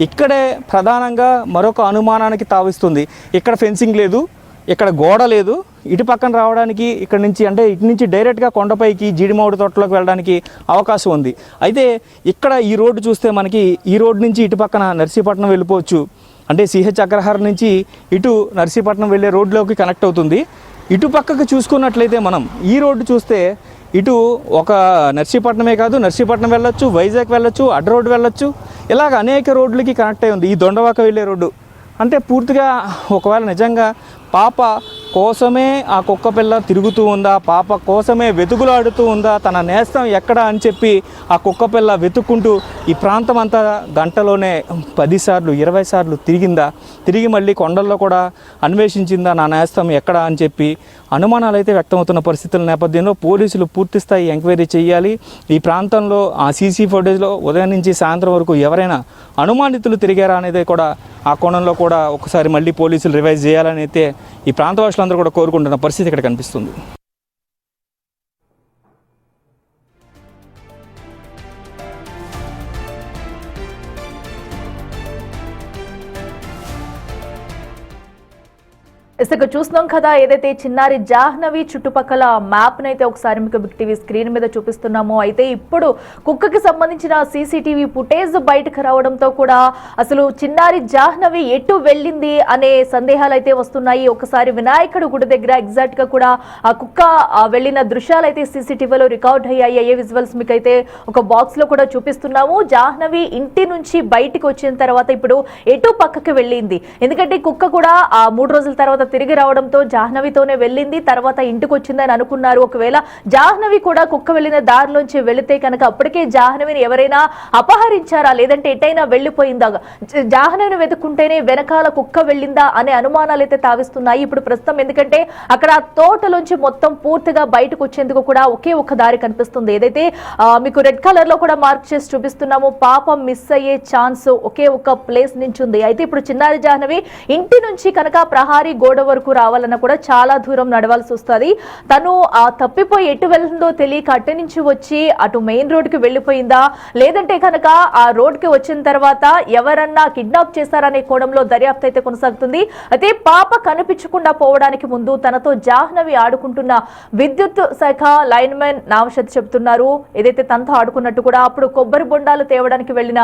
ఇక్కడే ప్రధానంగా మరొక అనుమానానికి తావిస్తుంది. ఇక్కడ ఫెన్సింగ్ లేదు, ఇక్కడ గోడ లేదు, ఇటు పక్కన రావడానికి ఇక్కడ నుంచి అంటే ఇటు నుంచి డైరెక్ట్గా కొండపైకి జీడిమామిడి తోటలోకి వెళ్ళడానికి అవకాశం ఉంది. అయితే ఇక్కడ ఈ రోడ్డు చూస్తే మనకి ఈ రోడ్డు నుంచి ఇటు పక్కన నర్సీపట్నం వెళ్ళిపోవచ్చు. అంటే సిహెచ్ అగ్రహారం నుంచి ఇటు నర్సీపట్నం వెళ్ళే రోడ్లోకి కనెక్ట్ అవుతుంది. ఇటు పక్కకు చూసుకున్నట్లయితే మనం ఈ రోడ్డు చూస్తే ఇటు ఒక నర్సీపట్నమే కాదు, నర్సీపట్నం వెళ్ళొచ్చు, వైజాగ్ వెళ్ళొచ్చు, అడ్డ రోడ్డు వెళ్ళొచ్చు, ఇలాగ అనేక రోడ్లకి కనెక్ట్ అయి ఉంది ఈ దొండవాక వెళ్ళే రోడ్డు. అంటే పూర్తిగా ఒకవేళ నిజంగా పాప కోసమే ఆ కుక్క పిల్ల తిరుగుతూ ఉందా, పాప కోసమే వెతుకులాడుతూ ఉందా, తన నేస్తం ఎక్కడ అని చెప్పి ఆ కుక్క పిల్ల వెతుక్కుంటూ ఈ ప్రాంతం అంతా గంటలోనే 10 సార్లు 20 సార్లు తిరిగిందా, తిరిగి మళ్ళీ కొండల్లో కూడా అన్వేషించిందా నా నేస్తం ఎక్కడ అని చెప్పి అనుమానాలు అయితే వ్యక్తమవుతున్న పరిస్థితుల నేపథ్యంలో పోలీసులు పూర్తిస్థాయి ఎంక్వైరీ చేయాలి. ఈ ప్రాంతంలో ఆ సీసీ ఫుటేజ్లో ఉదయం నుంచి సాయంత్రం వరకు ఎవరైనా అనుమానితులు తిరిగారా అనేది కూడా ఆ కోణంలో కూడా ఒకసారి మళ్ళీ పోలీసులు రివైజ్ చేయాలని అయితే ఈ ప్రాంత వాసులందరూ కూడా కోరుకుంటున్న పరిస్థితి ఇక్కడ కనిపిస్తుంది. ఇసుక చూస్తున్నాం కదా, ఏదైతే చిన్నారి జాహ్నవి చుట్టుపక్కల మ్యాప్ నైతే ఒకసారి మీకు బిగ్ టీవీ స్క్రీన్ మీద చూపిస్తున్నామో, అయితే ఇప్పుడు కుక్కకి సంబంధించిన సీసీటీవీ ఫుటేజ్ బయటకు రావడంతో కూడా అసలు చిన్నారి జాహ్నవి ఎటు వెళ్ళింది అనే సందేహాలు అయితే వస్తున్నాయి. ఒకసారి వినాయకుడు గుడి దగ్గర ఎగ్జాక్ట్ గా కూడా ఆ కుక్క వెళ్ళిన దృశ్యాలు అయితే సీసీటీవీలో రికార్డ్ అయ్యాయి. అయ్యే విజువల్స్ మీకు అయితే ఒక బాక్స్ లో కూడా చూపిస్తున్నాము. జాహ్నవి ఇంటి నుంచి బయటికి వచ్చిన తర్వాత ఇప్పుడు ఎటు పక్కకి వెళ్ళింది, ఎందుకంటే కుక్క కూడా ఆ 3 రోజుల తర్వాత తిరిగి రావడంతో జాహ్నవితోనే వెళ్ళింది, తర్వాత ఇంటికి వచ్చిందని అనుకున్నారు. ఒకవేళ జాహ్నవి కూడా కుక్క వెళ్ళిన దారిలోంచి వెళితే కనుక అప్పటికే జాహ్నవిని ఎవరైనా అపహరించారా, లేదంటే ఎటైనా వెళ్ళిపోయిందా, జాహ్నవిని వెతుక్కుంటేనే వెనకాల కుక్క వెళ్ళిందా అనే అనుమానాలు అయితే తావిస్తున్నాయి ఇప్పుడు ప్రస్తుతం. ఎందుకంటే అక్కడ తోటలోంచి మొత్తం పూర్తిగా బయటకు వచ్చేందుకు కూడా ఒకే ఒక్క దారి కనిపిస్తుంది. ఏదైతే మీకు రెడ్ కలర్ లో కూడా మార్క్ చేసి చూపిస్తున్నాము, పాపం మిస్ అయ్యే ఛాన్స్ ఒకే ఒక్క ప్లేస్ నుంచి ఉంది. అయితే ఇప్పుడు చిన్నారి జాహ్నవి ఇంటి నుంచి కనుక ప్రహారీ గోడ వరకు రావాలన్నా కూడా చాలా దూరం నడవాల్సి వస్తుంది. తను తప్పిపోయి ఎటు వెళ్ళిందో తెలియక అటు నుంచి వచ్చి అటు మెయిన్ రోడ్ కి వెళ్ళిపోయిందా, లేదంటే కనుక ఆ రోడ్ కి వచ్చిన తర్వాత ఎవరన్నా కిడ్నాప్ చేశారనే కోణంలో దర్యాప్తు అయితే కొనసాగుతుంది. అయితే పాప కనిపించకుండా పోవడానికి ముందు తనతో జాహ్నవి ఆడుకుంటున్న విద్యుత్ శాఖ లైన్మెన్ నావషత్ చెబుతున్నారు. ఏదైతే తనతో ఆడుకున్నట్టు కూడా అప్పుడు కొబ్బరి బొండాలు తేవడానికి వెళ్లిన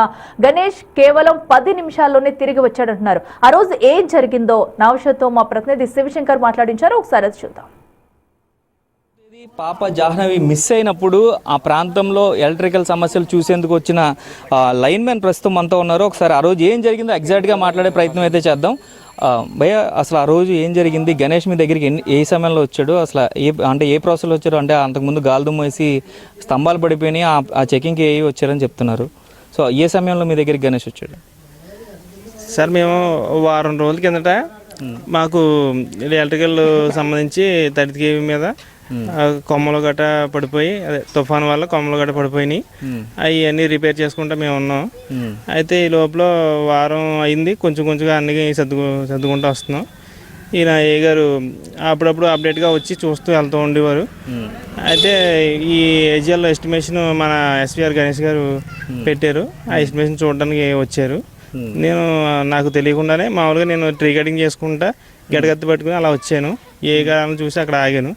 గణేష్ కేవలం 10 నిమిషాల్లోనే తిరిగి వచ్చాడంటున్నారు. ఆ రోజు ఏం జరిగిందో నావషత్తో మా ప్రతినిధి శివశంకర్ మాట్లాడించారు. ఒకసారి అది చూద్దాం. పాప జాహ్నవి మిస్ అయినప్పుడు ఆ ప్రాంతంలో ఎలక్ట్రికల్ సమస్యలు చూసేందుకు వచ్చిన లైన్మెన్ ప్రస్తుతం అంతా ఉన్నారు. ఒకసారి ఆ రోజు ఏం జరిగిందో ఎగ్జాక్ట్గా మాట్లాడే ప్రయత్నం అయితే చేద్దాం. భయ్య, అసలు ఆ రోజు ఏం జరిగింది? గణేష్ మీ దగ్గరికి ఏ సమయంలో వచ్చాడు? అసలు ఏ ప్రాసెస్లో వచ్చారు? అంటే అంతకుముందు గాలిదుమ్ము వేసి స్తంభాలు పడిపోయినాయి, ఆ చెకింగ్కి ఏ వచ్చారని చెప్తున్నారు. సో ఏ సమయంలో మీ దగ్గరికి గణేష్ వచ్చాడు? సార్ మేము వారం రోజుల కిందట మాకు ఎలక్ట్రికల్ సంబంధించి 30 kV మీద కొమ్మలు గట్ట పడిపోయి, అదే తుఫాన్ వల్ల కొమ్మలు గట్ట పడిపోయినాయి. అవన్నీ రిపేర్ చేసుకుంటా మేము ఉన్నాం. అయితే ఈ లోపల వారం అయింది, కొంచెం కొంచెంగా అన్ని సర్దుకుంటూ వస్తున్నాం. ఈయన ఏ గారు అప్పుడప్పుడు అప్డేట్గా వచ్చి చూస్తూ వెళ్తూ ఉండేవారు. అయితే ఈ ఏజిఎల్ ఎస్టిమేషన్ మన ఎస్విఆర్ గణేష్ గారు పెట్టారు. ఆ ఎస్టిమేషన్ చూడడానికి వచ్చారు. నాకు తెలియకుండానే మామూలుగా నేను ట్రీ కటింగ్ చేసుకుంటా గడగత్తి పట్టుకుని అలా వచ్చాను. ఏ గారిని చూసి అక్కడ ఆగాను.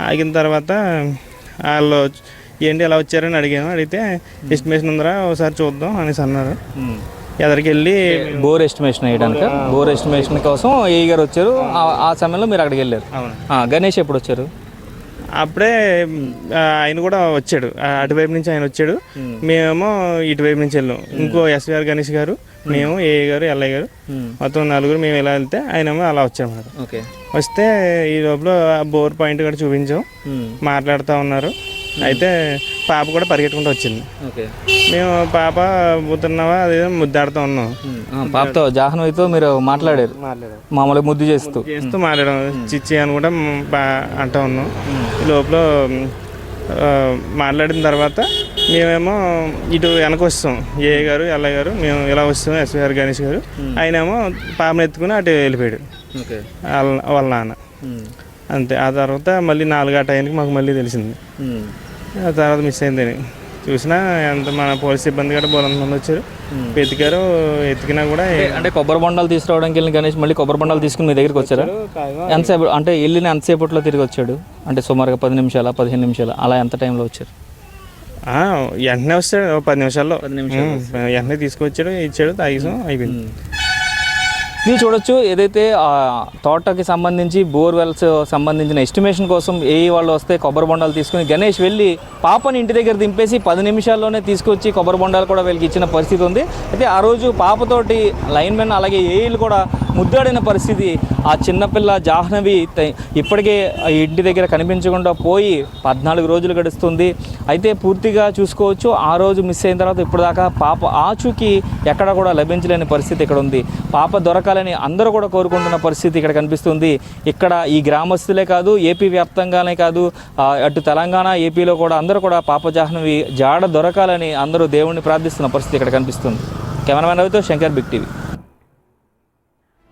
ఆగిన తర్వాత వాళ్ళు ఏంటి ఎలా వచ్చారని అడిగాను. అడిగితే ఎస్టిమేషన్ ఉందరా ఒకసారి చూద్దాం అనేసి అన్నారు. ఎదరికి వెళ్ళి బోర్ ఎస్టిమేషన్ వేయడానికి, బోర్ ఎస్టిమేషన్ కోసం ఏ గారు వచ్చారు. ఆ సమయంలో మీరు అక్కడికి వెళ్ళారు. గణేష్ ఎప్పుడు వచ్చారు? అప్పుడే ఆయన కూడా వచ్చాడు, అటువైపు నుంచి ఆయన వచ్చాడు. మేమేమో ఇటువైపు నుంచి వెళ్ళాం. ఇంకో ఎస్విఆర్ గణేష్ గారు, మేము ఏ గారు, ఎల్ఐ గారు, మొత్తం 4 మేము ఇలా వెళ్తే ఆయనేమో అలా వచ్చామన్నమాట. వస్తే ఈ లోపల బోర్ పాయింట్ కూడా చూపించాం, మాట్లాడుతూ ఉన్నారు. అయితే పాప కూడా పరిగెట్టుకుంటూ వచ్చింది. మేము పాప పోతున్నావా అదేదో ముద్దాడుతూ ఉన్నాం. పాపతో జాహ్నవితో మీరు మాట్లాడారు, మామూలుగా ముద్దు చేస్తూ మాట్లాడాం. చిచ్చి అని కూడా అంటూ ఉన్నాం. ఈ లోపల మాట్లాడిన తర్వాత మేమేమో ఇటు వెనక వస్తాం. ఏ గారు, ఎల్ఐ గారు, మేము ఇలా వస్తాం. ఎస్విఆర్ గణేష్ గారు ఆయనేమో పాపను ఎత్తుకుని అటు వెళ్ళిపోయాడు వాళ్ళ నాన్న. అంతే. ఆ తర్వాత మళ్ళీ 4 ఆ టైంకి మాకు మళ్ళీ తెలిసింది. ఆ తర్వాత మిస్ అయిందని. చూసినా ఎంత మన పోలీస్ సిబ్బంది కూడా బోలంత మంది వచ్చారు, వెతికారు. ఎతికినా కూడా అంటే కొబ్బరి బొండాలు తీసుకురావడానికి వెళ్ళిన గణేష్ మళ్ళీ కొబ్బరి బొండాలు తీసుకుని మీ దగ్గరికి వచ్చారా? ఎంతసేపు అంటే వెళ్ళిన ఎంతసేపట్లో తిరిగి వచ్చాడు? అంటే సుమారుగా 10 నిమిషాల 15 నిమిషాలు అలా ఎంత టైంలో వచ్చారు? వెంటనే వస్తాడు, 10 నిమిషాల్లో వెంటనే తీసుకొచ్చాడు, ఇచ్చాడు, తాగేసాం, అయిపోయింది. ఇది చూడొచ్చు, ఏదైతే తోటకి సంబంధించి బోర్వెల్స్ సంబంధించిన ఎస్టిమేషన్ కోసం వాళ్ళు వస్తే కొబ్బరి బొండాలు తీసుకుని గణేష్ వెళ్ళి పాపని ఇంటి దగ్గర దింపేసి 10 నిమిషాల్లోనే తీసుకొచ్చి కొబ్బరి బొండాలు కూడా వీళ్ళకి ఇచ్చిన పరిస్థితి ఉంది. అయితే ఆ రోజు పాపతోటి లైన్మెన్ అలాగే ఏఈలు కూడా ముద్దాడిన పరిస్థితి. ఆ చిన్నపిల్ల జాహ్నవి ఇప్పటికే ఇంటి దగ్గర కనిపించకుండా పోయి 14 రోజులు గడుస్తుంది. అయితే పూర్తిగా చూసుకోవచ్చు, ఆ రోజు మిస్ అయిన తర్వాత ఇప్పటిదాకా పాప ఆచూకీ ఎక్కడ కూడా లభించలేని పరిస్థితి ఇక్కడ ఉంది. పాప దొరకాలని అందరూ కూడా కోరుకుంటున్న పరిస్థితి ఇక్కడ కనిపిస్తుంది. ఇక్కడ ఈ గ్రామస్తులే కాదు, ఏపీ వ్యాప్తంగానే కాదు, అటు తెలంగాణ ఏపీలో కూడా అందరూ కూడా పాప జాహ్నవి జాడ దొరకాలని అందరూ దేవుణ్ణి ప్రార్థిస్తున్న పరిస్థితి ఇక్కడ కనిపిస్తుంది. కెమెరామెన్ రవితో శంకర్, బిగ్ టీవీ.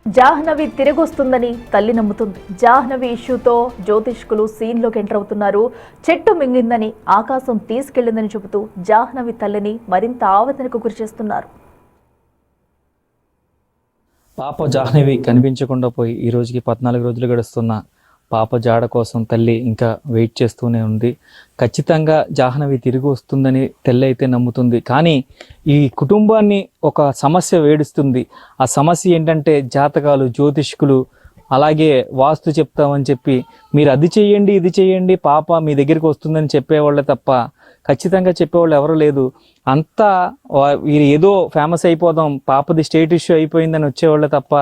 జాహ్నవి తిరిగొస్తుందని తల్లి నమ్ముతుంది. జాహ్నవి ఇష్యూతో జ్యోతిష్కులు సీన్లోకి ఎంటర్ అవుతున్నారు. చెట్టు మింగిందని, ఆకాశం తీసుకెళ్లిందని చెబుతూ జాహ్నవి తల్లిని మరింత ఆవేదనకు గురిచేస్తున్నారు. పాప జాహ్నవి కనిపించకుండా పోయి ఈ రోజుకి 14 రోజులు గడుస్తున్న పాప జాడ కోసం తల్లి ఇంకా వెయిట్ చేస్తూనే ఉంది. ఖచ్చితంగా జాహ్నవి తిరిగి వస్తుందని తల్లి అయితే నమ్ముతుంది. కానీ ఈ కుటుంబాన్ని ఒక సమస్య వేడుస్తుంది. ఆ సమస్య ఏంటంటే జాతకాలు, జ్యోతిష్కులు, అలాగే వాస్తు చెప్తామని చెప్పి మీరు అది చేయండి ఇది చేయండి పాప మీ దగ్గరికి వస్తుందని చెప్పేవాళ్ళే తప్ప ఖచ్చితంగా చెప్పేవాళ్ళు ఎవరు లేదు. అంతా వీరు ఏదో ఫేమస్ అయిపోదాం, పాపది స్టేట్ ఇష్యూ అయిపోయిందని వచ్చేవాళ్ళే తప్ప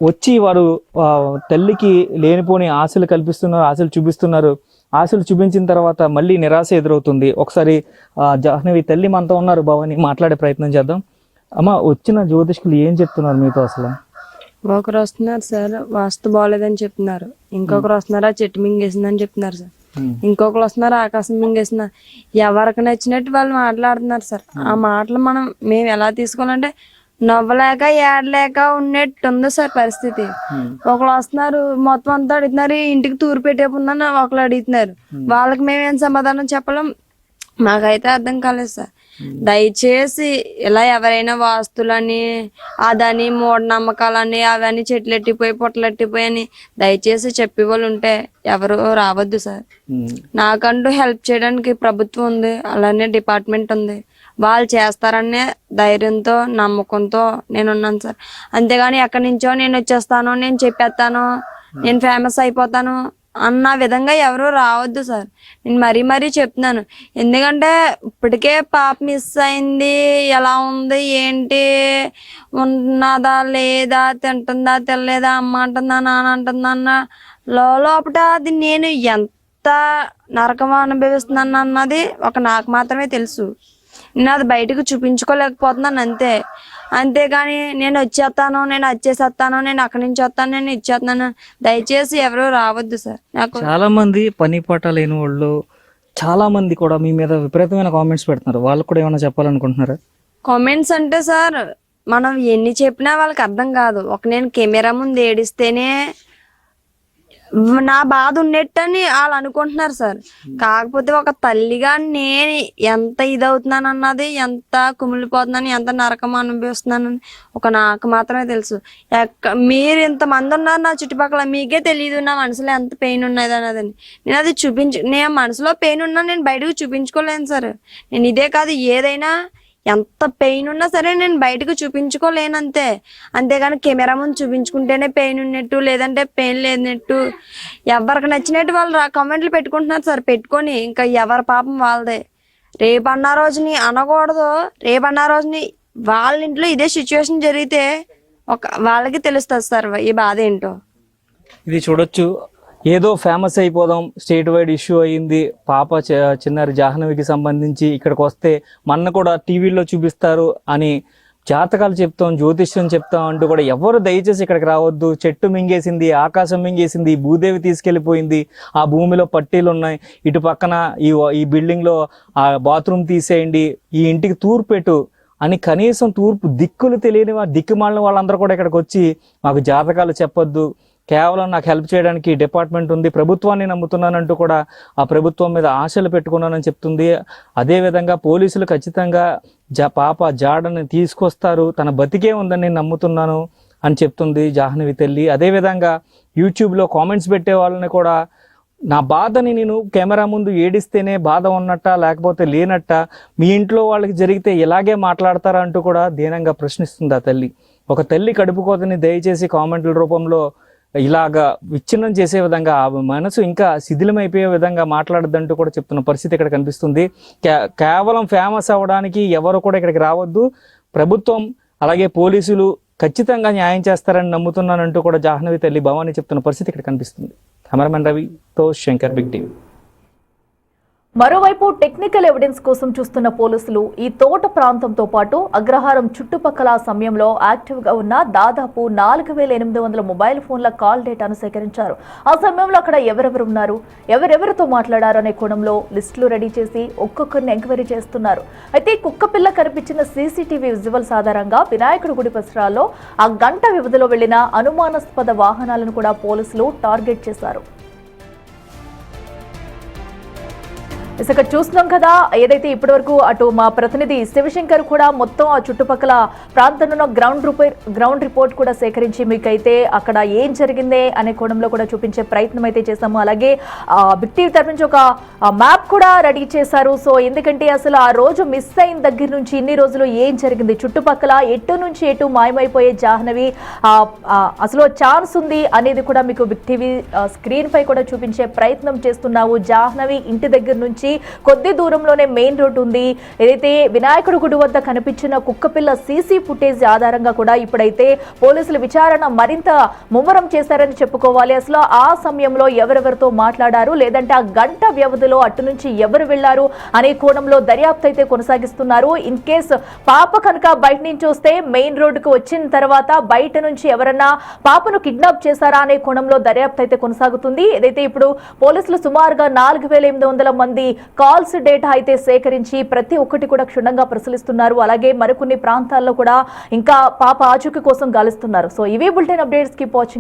వచ్చి వారు తల్లికి లేనిపోని ఆశలు కల్పిస్తున్నారు, ఆశలు చూపిస్తున్నారు. ఆశలు చూపించిన తర్వాత మళ్ళీ నిరాశ ఎదురవుతుంది. ఒకసారి జాహ్నవి తల్లి మనతో ఉన్నారు, భవాని, మాట్లాడే ప్రయత్నం చేద్దాం. అమ్మ, వచ్చిన జ్యోతిష్కులు ఏం చెప్తున్నారు మీతో అసలు? ఒకరు వస్తున్నారు సార్, వాస్తు బాగోలేదని చెప్తున్నారు. ఇంకొకరు వస్తున్నారు, ఆ చెట్టు మింగేసిందని చెప్తున్నారు సార్. ఇంకొకరు వస్తున్నారు, ఆకాశం మింగేస్తున్నారు. ఎవరికి నచ్చినట్టు వాళ్ళు మాట్లాడుతున్నారు సార్. ఆ మాటలు మేము ఎలా తీసుకోవాలంటే నవ్వలేక ఏడలేక ఉన్నట్టు ఉంది సార్ పరిస్థితి. ఒకళ్ళు వస్తున్నారు, మొత్తం అంతా అడుగుతున్నారు, ఇంటికి తూరు పెట్టేపుందని ఒకళ్ళు అడుగుతున్నారు. వాళ్ళకి మేమేం సమాధానం చెప్పలేం, మాకైతే అర్థం కాలేదు సార్. దయచేసి ఇలా ఎవరైనా వాస్తులని అదని మూఢనమ్మకాలని అవన్నీ చెట్లు ఎట్టిపోయి పొట్టలు ఎట్టిపోయి అని దయచేసి చెప్పేవాళ్ళు ఉంటే ఎవరు రావద్దు సార్. నాకంటూ హెల్ప్ చేయడానికి ప్రభుత్వం ఉంది, అలానే డిపార్ట్మెంట్ ఉంది, వాళ్ళు చేస్తారనే ధైర్యంతో నమ్మకంతో నేను ఉన్నాను సార్. అంతేగాని ఎక్కడి నుంచో నేను వచ్చేస్తాను, నేను చెప్పేస్తాను, నేను ఫేమస్ అయిపోతాను అన్న విధంగా ఎవరు రావద్దు సార్. నేను మరీ చెప్తున్నాను. ఎందుకంటే ఇప్పటికే పాప మిస్ అయింది, ఎలా ఉంది ఏంటి, ఉన్నదా లేదా, తింటుందా తినలేదా, అమ్మ అంటుందా నాన్న అంటుందా అన్న లోపట అది నేను ఎంత నరకం అనుభవిస్తున్నాను అన్నది నాకు మాత్రమే తెలుసు. నేను అది బయటకు చూపించుకోలేకపోతున్నాను అంతే. అంతేగాని నేను వచ్చేస్తాను, నేను వచ్చేసేస్తాను, నేను అక్కడి నుంచి వస్తాను, నేను ఇచ్చేస్తున్నాను, దయచేసి ఎవరు రావద్దు సార్. నాకు చాలా మంది పని పాట లేని వాళ్ళు చాలా మంది కూడా మీ మీద విపరీతమైన కామెంట్స్ పెడుతున్నారు. వాళ్ళకు కూడా ఏమైనా చెప్పాలనుకుంటున్నారా? కామెంట్స్ అంటే సార్ మనం ఎన్ని చెప్పినా వాళ్ళకి అర్థం కాదు. నేను కెమెరా ముందు ఏడిస్తేనే నా బాధ ఉన్నట్టని వాళ్ళు అనుకుంటున్నారు సార్. కాకపోతే ఒక తల్లిగా నేను ఎంత ఇదవుతున్నాను అన్నది, ఎంత కుమిలిపోతున్నాను, ఎంత నరకం అనుభవిస్తున్నానని నాకు మాత్రమే తెలుసు. మీరు ఇంతమంది ఉన్నారు నా చుట్టుపక్కల, మీకే తెలియదు నా మనసులో ఎంత పెయిన్ ఉన్నది అన్నదని. నేను అది నేను మనసులో పెయిన్ ఉన్నా నేను బయటకు చూపించుకోలేను సార్. నేను ఇదే కాదు, ఏదైనా ఎంత పెయిన్ ఉన్నా సరే నేను బయటకు చూపించుకోలేనంతే. అంతేగాని కెమెరా ముందు చూపించుకుంటేనే పెయిన్ ఉన్నట్టు, లేదంటే పెయిన్ లేనట్టు ఎవరికి నచ్చినట్టు వాళ్ళు కామెంట్లు పెట్టుకుంటున్నారు సార్. పెట్టుకొని ఇంకా ఎవరి పాపం వాళ్ళదే. రేపన్న రోజుని అనకూడదు, రేపన్న రోజుని వాళ్ళ ఇంట్లో ఇదే సిచ్యువేషన్ జరిగితే వాళ్ళకి తెలుస్తుంది సార్ ఈ బాధ ఏంటో. ఇది చూడొచ్చు, ఏదో ఫేమస్ అయిపోదాం, స్టేట్ వైడ్ ఇష్యూ అయ్యింది, పాప చిన్నారి జాహ్నవికి సంబంధించి ఇక్కడికి వస్తే మన కూడా టీవీలో చూపిస్తారు అని జాతకాలు చెప్తాం, జ్యోతిష్యం చెప్తాం అంటూ కూడా ఎవరు దయచేసి ఇక్కడికి రావద్దు. చెట్టు మింగేసింది, ఆకాశం మింగేసింది, భూదేవి తీసుకెళ్ళిపోయింది, ఆ భూమిలో పట్టీలు ఉన్నాయి, ఇటు పక్కన ఈ బిల్డింగ్లో ఆ బాత్రూమ్ తీసేయండి, ఈ ఇంటికి తూర్పు పెట్టు అని కనీసం తూర్పు దిక్కులు తెలియని దిక్కుమాలిన వాళ్ళందరూ కూడా ఇక్కడికి వచ్చి మాకు జాతకాలు చెప్పొద్దు, కేవలం నాకు హెల్ప్ చేయడానికి డిపార్ట్మెంట్ ఉంది, ప్రభుత్వాన్ని నమ్ముతున్నానంటూ కూడా ఆ ప్రభుత్వం మీద ఆశలు పెట్టుకున్నానని చెప్తుంది. అదేవిధంగా పోలీసులు ఖచ్చితంగా పాప జాడని తీసుకొస్తారు, తన బతికే ఉందని నేను నమ్ముతున్నాను అని చెప్తుంది జాహ్నవి తల్లి. అదేవిధంగా యూట్యూబ్లో కామెంట్స్ పెట్టే వాళ్ళని కూడా నా బాధని నేను కెమెరా ముందు ఏడిస్తేనే బాధ ఉన్నట్ట లేకపోతే లేనట్ట, మీ ఇంట్లో వాళ్ళకి జరిగితే ఇలాగే మాట్లాడతారా అంటూ కూడా దీనంగా ప్రశ్నిస్తుంది ఆ తల్లి. ఒక తల్లి కడుపుకోతని దయచేసి కామెంట్ల రూపంలో ఇలాగా విచ్ఛిన్నం చేసే విధంగా ఆ మనసు ఇంకా శిథిలమైపోయే విధంగా మాట్లాడద్దంటూ కూడా చెప్తున్న పరిస్థితి ఇక్కడ కనిపిస్తుంది. కేవలం ఫేమస్ అవ్వడానికి ఎవరు కూడా ఇక్కడికి రావద్దు, ప్రభుత్వం అలాగే పోలీసులు ఖచ్చితంగా న్యాయం చేస్తారని నమ్ముతున్నానంటూ కూడా జాహ్నవి తల్లి భవాని చెప్తున్న పరిస్థితి ఇక్కడ కనిపిస్తుంది. కెమెరామెన్ రవితో శంకర్, బిగ్ టీవీ. మరోవైపు టెక్నికల్ ఎవిడెన్స్ కోసం చూస్తున్న పోలీసులు ఈ తోట ప్రాంతంతో పాటు అగ్రహారం చుట్టుపక్కల సమయంలో యాక్టివ్గా ఉన్న దాదాపు 4800 మొబైల్ ఫోన్ల కాల్ డేటాను సేకరించారు. ఆ సమయంలో అక్కడ ఎవరెవరు ఉన్నారు, ఎవరెవరితో మాట్లాడారు అనే కోణంలో లిస్టులు రెడీ చేసి ఒక్కొక్కరిని ఎంక్వైరీ చేస్తున్నారు. అయితే కుక్కపిల్ల కనిపించిన సీసీటీవీ విజువల్స్ ఆధారంగా వినాయకుడి గుడి పరిసరాల్లో ఆ గంట వ్యవధిలో వెళ్లిన అనుమానాస్పద వాహనాలను కూడా పోలీసులు టార్గెట్ చేశారు. ఇక్కడ చూస్తున్నాం కదా, ఏదైతే ఇప్పటివరకు అటు మా ప్రతినిధి శివశంకర్ కూడా మొత్తం ఆ చుట్టుపక్కల ప్రాంతంలో గ్రౌండ్ రిపోర్ట్ కూడా సేకరించి మీకైతే అక్కడ ఏం జరిగిందే అనే కోణంలో కూడా చూపించే ప్రయత్నం అయితే చేశాము. అలాగే బిగ్ టీవీ తరఫు నుంచి ఒక మ్యాప్ కూడా రెడీ చేశారు. సో ఎందుకంటే అసలు ఆ రోజు మిస్ అయిన దగ్గర నుంచి ఇన్ని రోజులు ఏం జరిగింది, చుట్టుపక్కల ఎటు నుంచి ఎటు మాయమైపోయే జాహ్నవి అసలు ఛాన్స్ ఉంది అనేది కూడా మీకు బిగ్ టీవీ స్క్రీన్ పై కూడా చూపించే ప్రయత్నం చేస్తున్నావు. జాహ్నవి ఇంటి దగ్గర నుంచి కొద్ది దూరంలోనే మెయిన్ రోడ్ ఉంది. ఏదైతే వినాయకుడి గుడి వద్ద కనిపించిన కుక్కపిల్ల సీసీ ఫుటేజ్ ఆధారంగా కూడా ఇప్పుడైతే పోలీసులు విచారణ మరింత ముమ్మరం చేశారని చెప్పుకోవాలి. అసలు ఆ సమయంలో ఎవరెవరితో మాట్లాడారు, లేదంటే ఆ గంట వ్యవధిలో అటు నుంచి ఎవరు వెళ్లారు అనే కోణంలో దర్యాప్తు అయితే కొనసాగిస్తున్నారు. ఇన్ కేస్ పాప కనుక బయట నుంచి వస్తే మెయిన్ రోడ్డుకు వచ్చిన తర్వాత బయట నుంచి ఎవరన్నా పాపను కిడ్నాప్ చేశారా అనే కోణంలో దర్యాప్తు అయితే కొనసాగుతుంది. ఏదైతే ఇప్పుడు పోలీసులు సుమారుగా 4800 మంది కాల్స్ డేటా అయితే సేకరించి ప్రతి ఒక్కటి కూడా క్షుణ్ణంగా పరిశీలిస్తున్నారు. అలాగే మరికొన్ని ప్రాంతాల్లో కూడా ఇంకా పాప ఆచూకీ కోసం గాలిస్తున్నారు. సో ఇవే బులెటిన్ అప్డేట్స్, కీప్ వాచింగ్.